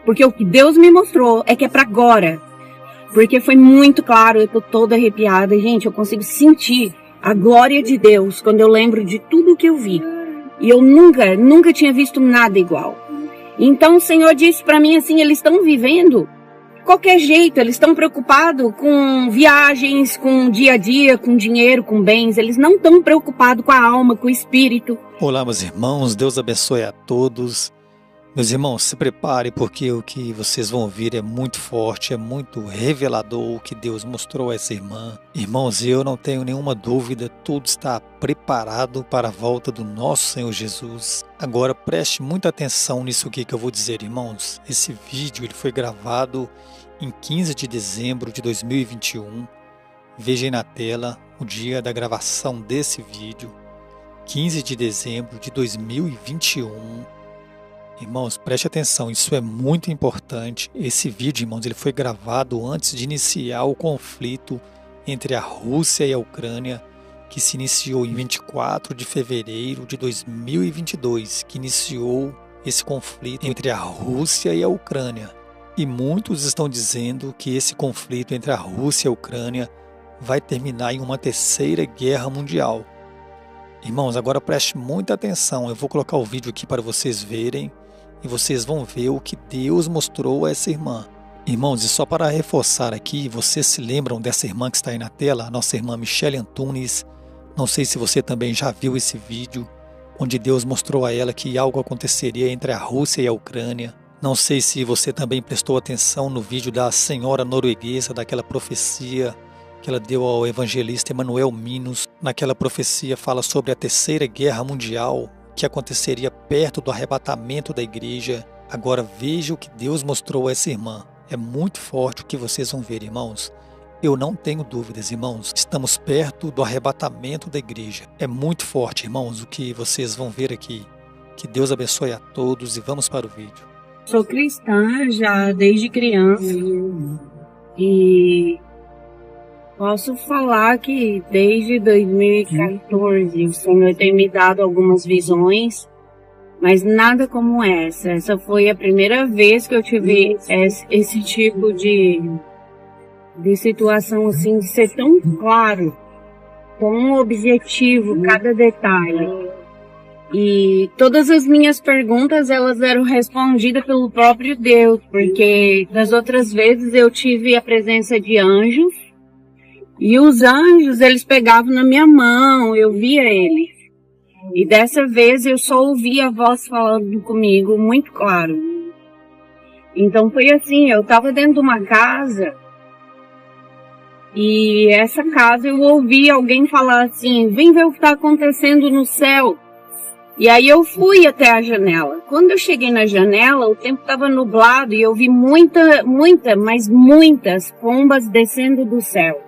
Porque o que Deus me mostrou é que é para agora. Porque foi muito claro, eu tô toda arrepiada. Gente, eu consigo sentir a glória de Deus quando eu lembro de tudo que eu vi. E eu nunca tinha visto nada igual. Então o Senhor disse para mim assim, eles estão vivendo de qualquer jeito, eles estão preocupados com viagens, com dia a dia, com dinheiro, com bens. Eles não estão preocupados com a alma, com o espírito. Olá, meus irmãos, Deus abençoe a todos. Meus irmãos, se preparem porque o que vocês vão ouvir é muito forte, é muito revelador o que Deus mostrou a essa irmã. Irmãos, eu não tenho nenhuma dúvida, tudo está preparado para a volta do nosso Senhor Jesus. Agora preste muita atenção nisso aqui que eu vou dizer, irmãos. Esse vídeo ele foi gravado em 15 de dezembro de 2021. Veja aí na tela o dia da gravação desse vídeo, 15 de dezembro de 2021. Irmãos, preste atenção, isso é muito importante. Esse vídeo, irmãos, ele foi gravado antes de iniciar o conflito entre a Rússia e a Ucrânia, que se iniciou em 24 de fevereiro de 2022, que iniciou esse conflito entre a Rússia e a Ucrânia. E muitos estão dizendo que esse conflito entre a Rússia e a Ucrânia vai terminar em uma terceira guerra mundial. Irmãos, agora preste muita atenção, eu vou colocar o vídeo aqui para vocês verem e vocês vão ver o que Deus mostrou a essa irmã. Irmãos, e só para reforçar aqui, vocês se lembram dessa irmã que está aí na tela, a nossa irmã Michele Antunes? Não sei se você também já viu esse vídeo, onde Deus mostrou a ela que algo aconteceria entre a Rússia e a Ucrânia. Não sei se você também prestou atenção no vídeo da senhora norueguesa, daquela profecia que ela deu ao evangelista Emanuel Minos. Naquela profecia fala sobre a terceira guerra mundial que aconteceria perto do arrebatamento da igreja. Agora veja o que Deus mostrou a essa irmã. É muito forte o que vocês vão ver, irmãos. Eu não tenho dúvidas, irmãos. Estamos perto do arrebatamento da igreja. É muito forte, irmãos, o que vocês vão ver aqui. Que Deus abençoe a todos e vamos para o vídeo. Sou cristã já desde criança e posso falar que desde 2014 o Senhor tem me dado algumas visões, mas nada como essa. Essa foi a primeira vez que eu tive esse tipo de situação assim, de ser tão claro, tão objetivo cada detalhe. E todas as minhas perguntas, elas eram respondidas pelo próprio Deus, porque das outras vezes eu tive a presença de anjos, e os anjos, eles pegavam na minha mão, eu via eles. E dessa vez eu só ouvi a voz falando comigo, muito claro. Então foi assim, eu estava dentro de uma casa, e essa casa eu ouvi alguém falar assim, vem ver o que está acontecendo no céu. E aí eu fui até a janela. Quando eu cheguei na janela, o tempo estava nublado e eu vi muitas pombas descendo do céu.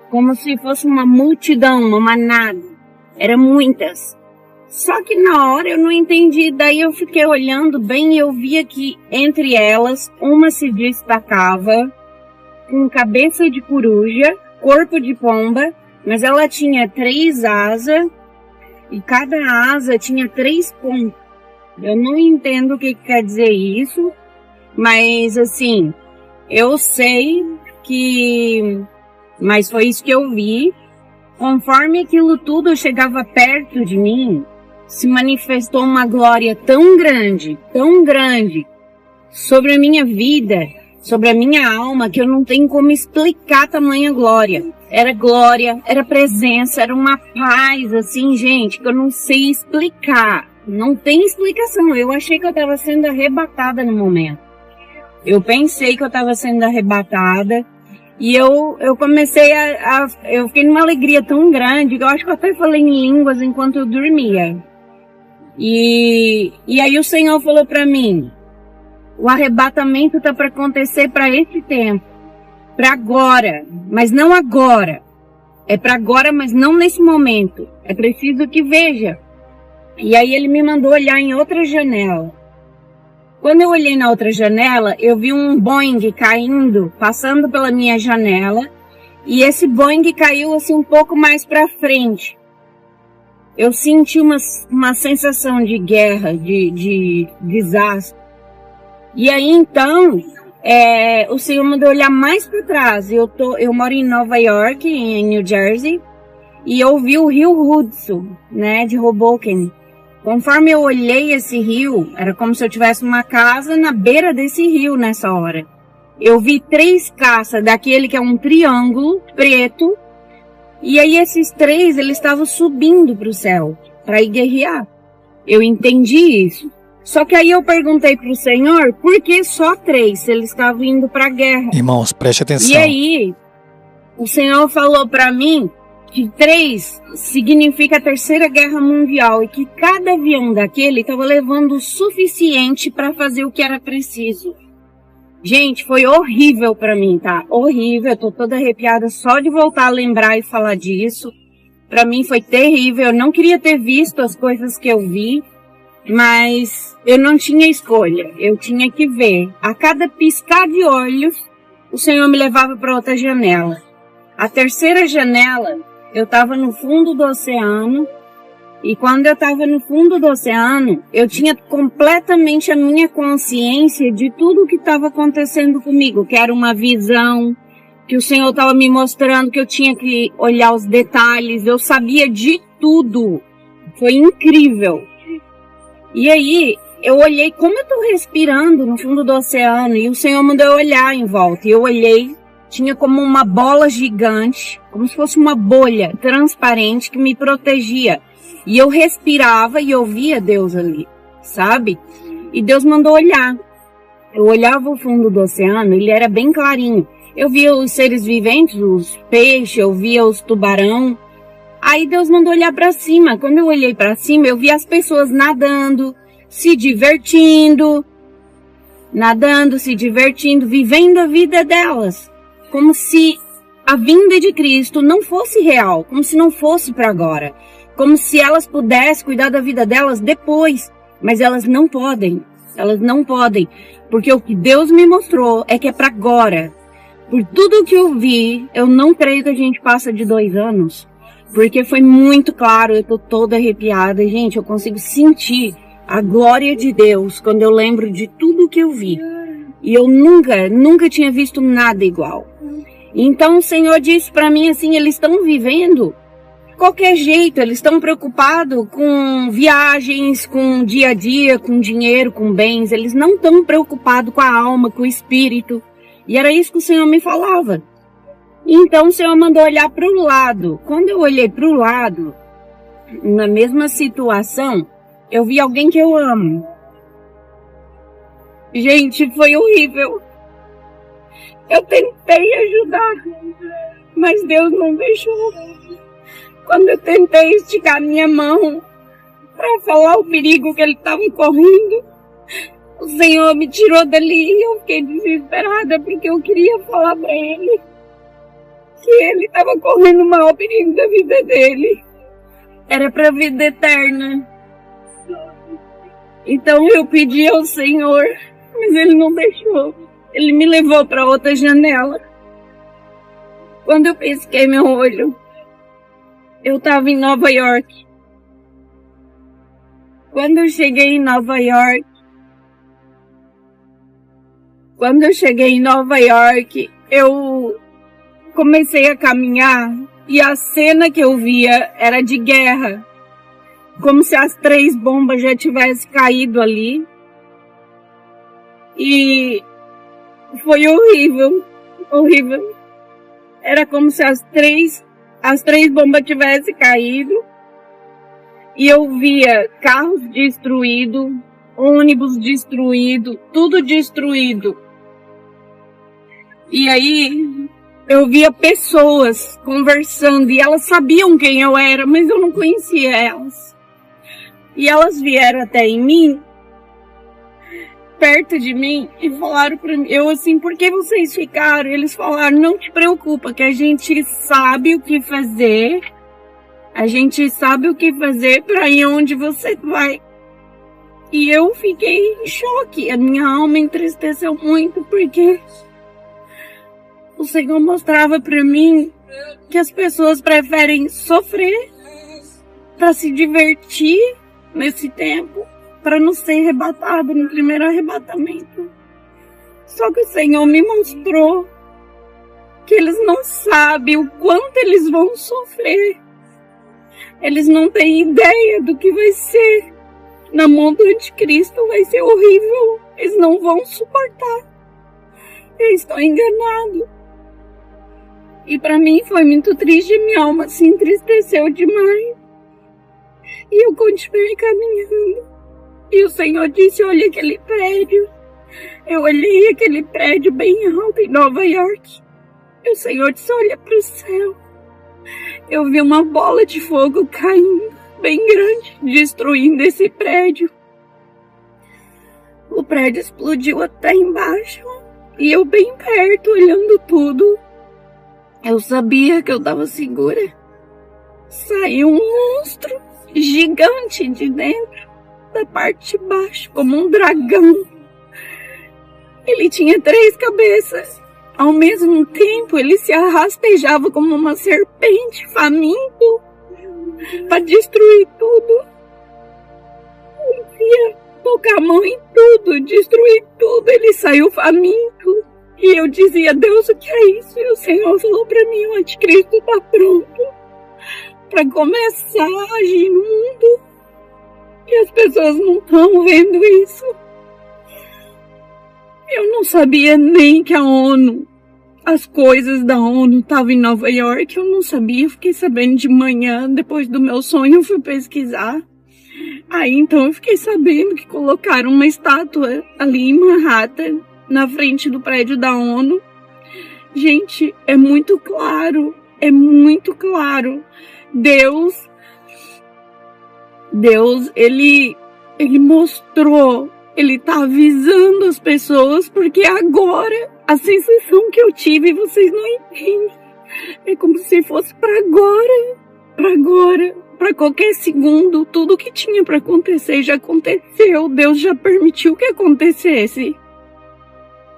Como se fosse uma multidão, uma manada. Eram muitas. Só que na hora eu não entendi. Daí eu fiquei olhando bem e eu via que entre elas, uma se destacava com cabeça de coruja, corpo de pomba, mas ela tinha 3 asas. E cada asa tinha 3 pontos. Eu não entendo o que quer dizer isso, mas assim, eu sei que... Mas foi isso que eu vi. Conforme aquilo tudo chegava perto de mim, se manifestou uma glória tão grande sobre a minha vida, sobre a minha alma, que eu não tenho como explicar tamanha glória, era presença, era uma paz, assim, gente, que eu não sei explicar. Não tem explicação. Eu achei que eu estava sendo arrebatada no momento. Eu pensei que eu estava sendo arrebatada. E eu comecei eu fiquei numa alegria tão grande, que eu acho que eu até falei em línguas enquanto eu dormia. E aí o Senhor falou para mim, o arrebatamento está para acontecer para esse tempo. Para agora, mas não agora. É para agora, mas não nesse momento. É preciso que veja. E aí ele me mandou olhar em outra janela. Quando eu olhei na outra janela, eu vi um Boeing caindo, passando pela minha janela. E esse Boeing caiu assim um pouco mais para frente. Eu senti uma sensação de guerra, de desastre. E aí, então, o Senhor mandou olhar mais para trás. Eu moro em Nova York, em New Jersey, e eu vi o rio Hudson, né, de Hoboken. Conforme eu olhei esse rio, era como se eu tivesse uma casa na beira desse rio nessa hora. Eu vi 3 caças daquele que é um triângulo preto, e aí esses 3, eles estavam subindo para o céu, para ir guerrear. Eu entendi isso. Só que aí eu perguntei pro Senhor, por que só 3, se eles estavam indo pra guerra? Irmãos, preste atenção. E aí, o Senhor falou pra mim que 3 significa a Terceira Guerra Mundial e que cada avião daquele estava levando o suficiente para fazer o que era preciso. Gente, foi horrível pra mim, tá? Horrível, eu tô toda arrepiada só de voltar a lembrar e falar disso. Pra mim foi terrível, eu não queria ter visto as coisas que eu vi, mas eu não tinha escolha, eu tinha que ver. A cada piscar de olhos, o Senhor me levava para outra janela. A terceira janela, eu estava no fundo do oceano, e quando eu estava no fundo do oceano, eu tinha completamente a minha consciência de tudo o que estava acontecendo comigo, que era uma visão, que o Senhor estava me mostrando que eu tinha que olhar os detalhes, eu sabia de tudo. Foi incrível. E aí, eu olhei como eu estou respirando no fundo do oceano, e o Senhor mandou eu olhar em volta, e eu olhei, tinha como uma bola gigante, como se fosse uma bolha transparente que me protegia. E eu respirava e eu via Deus ali, sabe? E Deus mandou olhar. Eu olhava o fundo do oceano, ele era bem clarinho. Eu via os seres viventes, os peixes, eu via os tubarão. Aí Deus mandou olhar para cima. Quando eu olhei para cima, eu vi as pessoas nadando, se divertindo, vivendo a vida delas. Como se a vinda de Cristo não fosse real, como se não fosse para agora. Como se elas pudessem cuidar da vida delas depois, mas elas não podem, porque o que Deus me mostrou é que é para agora. Por tudo que eu vi, eu não creio que a gente passa de 2 anos, porque foi muito claro, eu tô toda arrepiada, gente, eu consigo sentir a glória de Deus quando eu lembro de tudo que eu vi, e eu nunca tinha visto nada igual. Então o Senhor disse para mim assim, eles estão vivendo qualquer jeito, eles estão preocupados com viagens, com dia a dia, com dinheiro, com bens. Eles não estão preocupados com a alma, com o espírito. E era isso que o Senhor me falava. Então o Senhor mandou olhar para o lado. Quando eu olhei para o lado, na mesma situação, eu vi alguém que eu amo. Gente, foi horrível. Eu tentei ajudar, mas Deus não deixou. Quando eu tentei esticar minha mão para falar o perigo que ele estava correndo, o Senhor me tirou dali e eu fiquei desesperada porque eu queria falar para ele que ele estava correndo o maior perigo da vida dele. Era para a vida eterna. Então eu pedi ao Senhor, mas ele não deixou. Ele me levou para outra janela. Quando eu pisquei meu olho, eu estava em Nova York. Quando eu cheguei em Nova York, eu comecei a caminhar e a cena que eu via era de guerra. Como se as 3 bombas já tivessem caído ali. E foi horrível. Era como se as três bombas tivessem caído, e eu via carros destruídos, ônibus destruído, tudo destruído. E aí eu via pessoas conversando, e elas sabiam quem eu era, mas eu não conhecia elas. E elas vieram até em mim, perto de mim, e falaram pra mim, eu assim, por que vocês ficaram? Eles falaram, não te preocupa, que a gente sabe o que fazer para ir onde você vai. E eu fiquei em choque, a minha alma entristeceu muito, porque o Senhor mostrava para mim que as pessoas preferem sofrer para se divertir nesse tempo, para não ser arrebatado no primeiro arrebatamento. Só que o Senhor me mostrou que eles não sabem o quanto eles vão sofrer. Eles não têm ideia do que vai ser. Na mão do anticristo vai ser horrível. Eles não vão suportar. Eles estão enganados. E para mim foi muito triste. Minha alma se entristeceu demais. E eu continuei caminhando. E o Senhor disse, olha aquele prédio. Eu olhei aquele prédio bem alto em Nova York. E o Senhor disse, olha para o céu. Eu vi uma bola de fogo caindo, bem grande, destruindo esse prédio. O prédio explodiu até embaixo. E eu bem perto, olhando tudo. Eu sabia que eu estava segura. Saiu um monstro gigante de dentro, da parte de baixo, como um dragão. Ele tinha 3 cabeças. Ao mesmo tempo, ele se arrastejava como uma serpente, faminto, para destruir tudo. Ele ia tocar a mão em tudo, destruir tudo. Ele saiu faminto. E eu dizia, Deus, o que é isso? E o Senhor falou para mim, o anticristo está pronto para começar a agir no mundo. E as pessoas não estão vendo isso. Eu não sabia nem que a ONU, as coisas da ONU estavam em Nova York. Eu não sabia, eu fiquei sabendo de manhã, depois do meu sonho, eu fui pesquisar. Aí então eu fiquei sabendo que colocaram uma estátua ali em Manhattan, na frente do prédio da ONU. Gente, é muito claro, Deus, ele mostrou, ele tá avisando as pessoas, porque agora a sensação que eu tive, vocês não entendem, é como se fosse para agora, para qualquer segundo, tudo que tinha para acontecer já aconteceu, Deus já permitiu que acontecesse.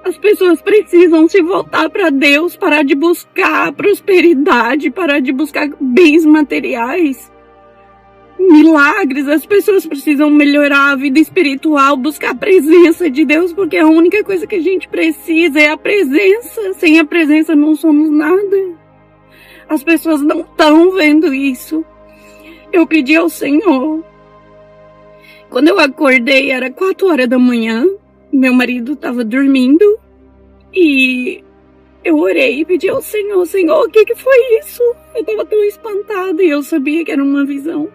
As pessoas precisam se voltar para Deus, parar de buscar prosperidade, parar de buscar bens materiais, milagres. As pessoas precisam melhorar a vida espiritual, buscar a presença de Deus, porque a única coisa que a gente precisa é a presença. Sem a presença não somos nada. As pessoas não estão vendo isso. Eu pedi ao Senhor. Quando eu acordei, era 4 horas da manhã. Meu marido estava dormindo e eu orei e pedi ao Senhor, Senhor, o que foi isso? Eu estava tão espantada e eu sabia que era uma visão.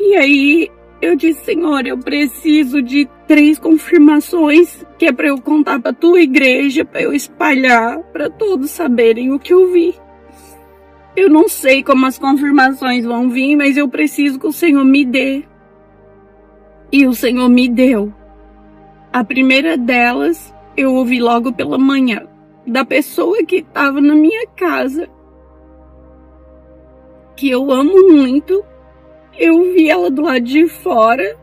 E aí eu disse, Senhor, eu preciso de 3 confirmações, que é para eu contar para a tua igreja, para eu espalhar, para todos saberem o que eu vi. Eu não sei como as confirmações vão vir, mas eu preciso que o Senhor me dê. E o Senhor me deu. A primeira delas, eu ouvi logo pela manhã, da pessoa que estava na minha casa, que eu amo muito. Eu vi ela do lado de fora,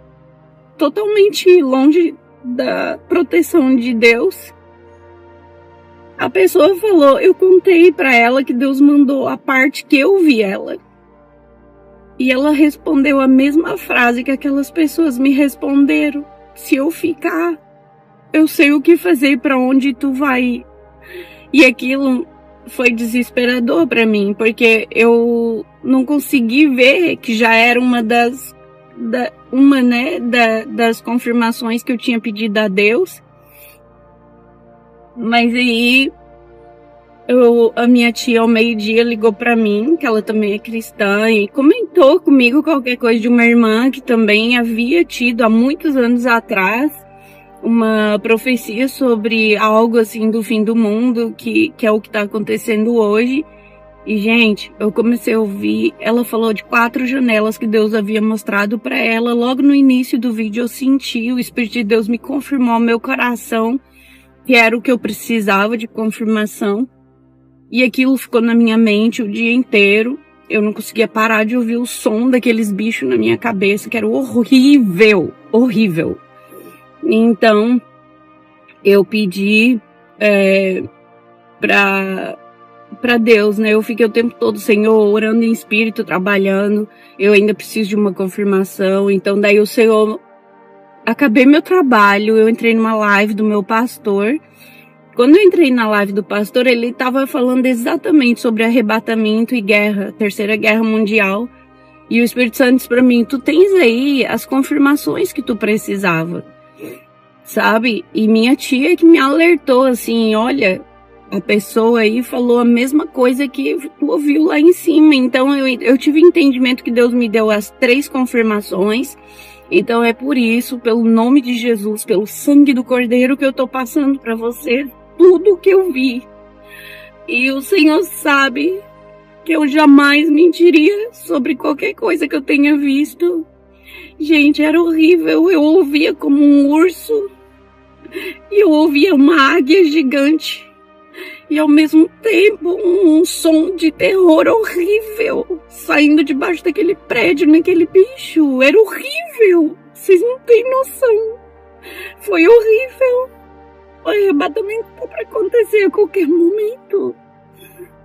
totalmente longe da proteção de Deus. A pessoa falou, eu contei para ela que Deus mandou a parte que eu vi ela. E ela respondeu a mesma frase que aquelas pessoas me responderam. Se eu ficar, eu sei o que fazer e para onde tu vai. E aquilo foi desesperador para mim, porque eu não consegui ver que já era uma das confirmações que eu tinha pedido a Deus. Mas aí a minha tia ao meio-dia ligou para mim, que ela também é cristã, e comentou comigo qualquer coisa de uma irmã que também havia tido há muitos anos atrás uma profecia sobre algo assim do fim do mundo, que é o que está acontecendo hoje. E gente, eu comecei a ouvir, ela falou de 4 janelas que Deus havia mostrado para ela. Logo no início do vídeo eu senti, o Espírito de Deus me confirmou ao meu coração que era o que eu precisava de confirmação. E aquilo ficou na minha mente o dia inteiro. Eu não conseguia parar de ouvir o som daqueles bichos na minha cabeça, que era horrível, horrível. Então, eu pedi para Deus, né? Eu fiquei o tempo todo, Senhor, orando em espírito, trabalhando. Eu ainda preciso de uma confirmação. Então, daí o Senhor acabei meu trabalho, eu entrei numa live do meu pastor. Quando eu entrei na live do pastor, ele estava falando exatamente sobre arrebatamento e guerra, Terceira Guerra Mundial. E o Espírito Santo disse para mim, tu tens aí as confirmações que tu precisava, sabe? E minha tia que me alertou assim, olha, a pessoa aí falou a mesma coisa que tu ouviu lá em cima. Então eu tive entendimento que Deus me deu as 3 confirmações. Então é por isso, pelo nome de Jesus, pelo sangue do Cordeiro, que eu tô passando para você tudo o que eu vi. E o Senhor sabe que eu jamais mentiria sobre qualquer coisa que eu tenha visto. Gente, era horrível. Eu ouvia como um urso e eu ouvia uma águia gigante. E ao mesmo tempo um som de terror horrível saindo debaixo daquele prédio, naquele bicho. Era horrível. Vocês não têm noção. Foi horrível. O arrebatamento tá para acontecer a qualquer momento.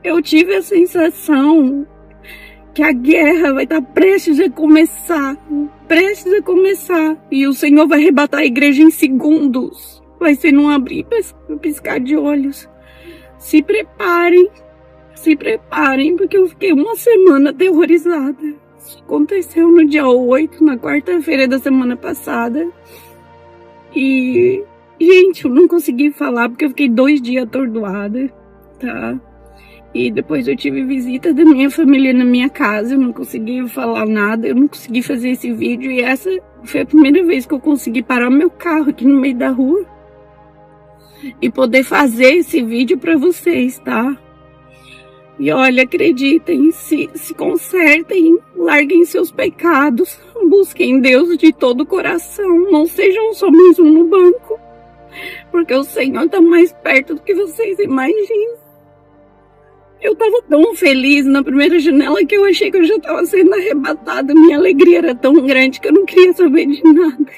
Eu tive a sensação que a guerra vai estar prestes a começar. Prestes a começar. E o Senhor vai arrebatar a igreja em segundos. Vai ser num abrir e piscar de olhos. Se preparem, porque eu fiquei uma semana aterrorizada. Isso aconteceu no dia 8, na quarta-feira da semana passada. E, gente, eu não consegui falar porque eu fiquei 2 dias atordoada, tá? E depois eu tive visita da minha família na minha casa, eu não consegui falar nada, eu não consegui fazer esse vídeo. E essa foi a primeira vez que eu consegui parar meu carro aqui no meio da rua e poder fazer esse vídeo pra vocês, tá? E olha, acreditem, se consertem, larguem seus pecados, busquem Deus de todo o coração, não sejam só mais um no banco, porque o Senhor tá mais perto do que vocês imaginam. Eu tava tão feliz na primeira janela que eu achei que eu já tava sendo arrebatada. Minha alegria era tão grande que eu não queria saber de nada.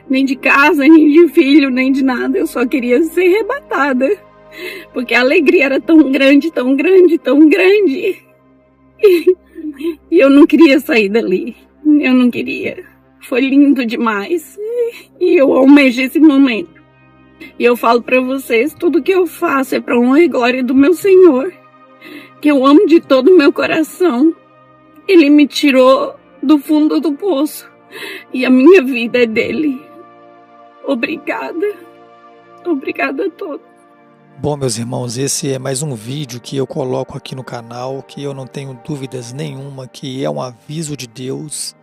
Nem de casa, nem de filho, nem de nada. Eu só queria ser arrebatada. Porque a alegria era tão grande, tão grande, tão grande. E eu não queria sair dali. Eu não queria. Foi lindo demais. E eu almejei esse momento. E eu falo pra vocês, tudo que eu faço é pra honra e glória do meu Senhor, que eu amo de todo o meu coração. Ele me tirou do fundo do poço e a minha vida é dele. Obrigada. Obrigada a todos. Bom, meus irmãos, esse é mais um vídeo que eu coloco aqui no canal, que eu não tenho dúvidas nenhuma que é um aviso de Deus.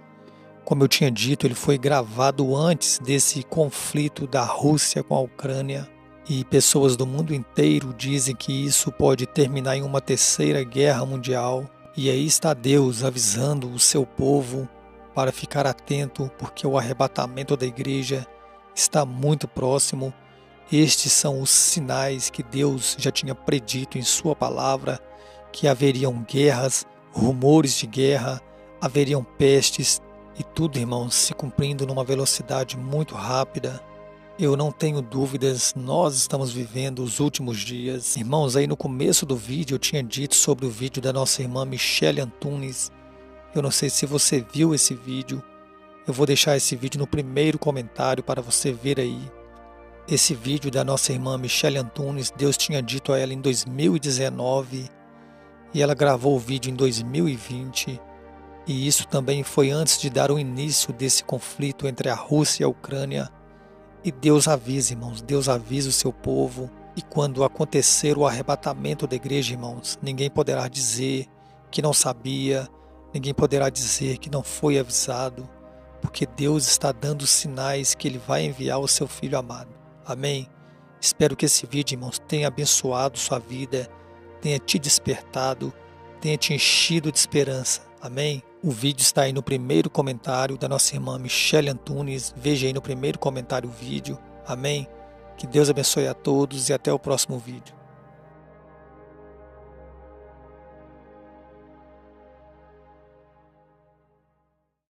Como eu tinha dito, ele foi gravado antes desse conflito da Rússia com a Ucrânia. E pessoas do mundo inteiro dizem que isso pode terminar em uma terceira guerra mundial. E aí está Deus avisando o seu povo para ficar atento, porque o arrebatamento da igreja está muito próximo. Estes são os sinais que Deus já tinha predito em sua palavra, que haveriam guerras, rumores de guerra, haveriam pestes, e tudo, irmãos, se cumprindo numa velocidade muito rápida. Eu não tenho dúvidas, nós estamos vivendo os últimos dias. Irmãos, aí no começo do vídeo eu tinha dito sobre o vídeo da nossa irmã Michele Antunes. Eu não sei se você viu esse vídeo. Eu vou deixar esse vídeo no primeiro comentário para você ver aí. Esse vídeo da nossa irmã Michele Antunes, Deus tinha dito a ela em 2019 e ela gravou o vídeo em 2020. E isso também foi antes de dar o início desse conflito entre a Rússia e a Ucrânia. E Deus avisa, irmãos, Deus avisa o seu povo. E quando acontecer o arrebatamento da igreja, irmãos, ninguém poderá dizer que não sabia, ninguém poderá dizer que não foi avisado, porque Deus está dando sinais que Ele vai enviar o seu Filho amado. Amém? Espero que esse vídeo, irmãos, tenha abençoado sua vida, tenha te despertado, tenha te enchido de esperança. Amém? O vídeo está aí no primeiro comentário da nossa irmã Michele Antunes. Veja aí no primeiro comentário o vídeo. Amém? Que Deus abençoe a todos e até o próximo vídeo.